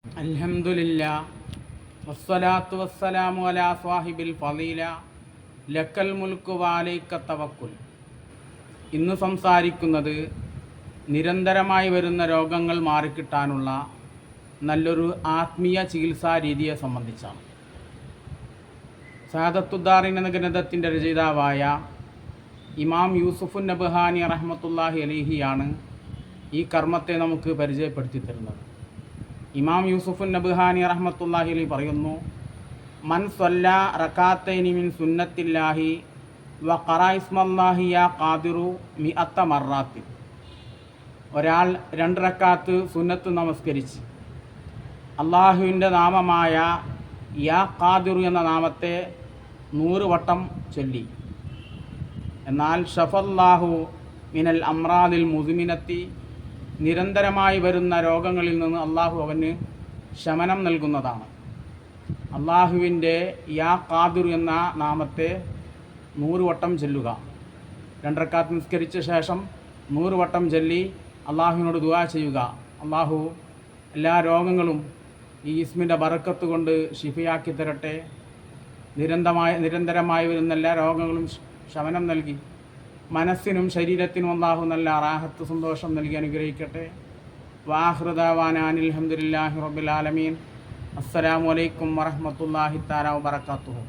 അൽഹംദുലില്ലാ വസ്സലാത്തു വസ്സലാമു അലാ സ്വാഹിബിൽ ഫളീല ലക്കൽ മുൽക്കു വഅലൈക തവക്കുൽ. ഇന്ന് സംസാരിക്കുന്നത് നിരന്തരമായി വരുന്ന രോഗങ്ങൾ മാറിക്കിട്ടാനുള്ള നല്ലൊരു ആത്മീയ ചികിത്സാ രീതിയെ സംബന്ധിച്ചാണ്. സഅദത്തുദ്ദാറിൻ എന്ന ഗ്രന്ഥത്തിൻ്റെ രചയിതാവായ ഇമാം യൂസുഫുൻ നബ്ഹാനി റഹ്മത്തുള്ളാഹി അലൈഹിയാണ് ഈ കർമ്മത്തെ നമുക്ക് പരിചയപ്പെടുത്തി തരുന്നത്. ഇമാം യൂസുഫുൻ നബ്ഹാനി റഹ്മത്തുള്ളാഹി അലൈഹി പറയുന്നു, മൻ സ്വല്ലാ റകാത്തൈനി മിൻ സുന്നത്തില്ലാഹി വ ഖറഅ ഇസ്മല്ലാഹി യാ ഖാദിറു മിഅത്ത മർറാത്തി. ഒരാൾ 2 റക്കാത്ത് സുന്നത്ത് നമസ്കരിച്ച് അള്ളാഹുവിൻ്റെ നാമമായ യാ ഖാദിറു എന്ന നാമത്തെ 100 വട്ടം ചൊല്ലി, എന്നാൽ ഷഫല്ലാഹു മിനൽ അംറാദിൽ മുസ്മിനത്തി, നിരന്തരമായി വരുന്ന രോഗങ്ങളിൽ നിന്ന് അള്ളാഹു അവന് ശമനം നൽകുന്നതാണ്. അള്ളാഹുവിൻ്റെ യാ ഖാദിർ എന്ന നാമത്തെ 100 വട്ടം ചൊല്ലുക. 2 റക്കാത്ത് നിസ്കരിച്ച ശേഷം 100 വട്ടം ചൊല്ലി അള്ളാഹുവിനോട് ദുആ ചെയ്യുക. അള്ളാഹു എല്ലാ രോഗങ്ങളും ഈ ഇസ്മിൻ്റെ ബറക്കത്ത് കൊണ്ട് ശിഫയാക്കി തരട്ടെ. നിരന്തരമായി വരുന്ന എല്ലാ രോഗങ്ങളും ശമനം നൽകി മനസ്സിനും ശരീരത്തിനും അല്ലാഹു നല്ല റാഹത്ത് സന്തോഷം നൽകി അനുഗ്രഹിക്കട്ടെ. വാഖിറു ദഅവാനാ അൽഹംദുലില്ലാഹി റബ്ബിൽ ആലമീൻ. അസ്സലാമു അലൈക്കും വറഹ്മത്തുള്ളാഹി തആല വബറകാതുഹു.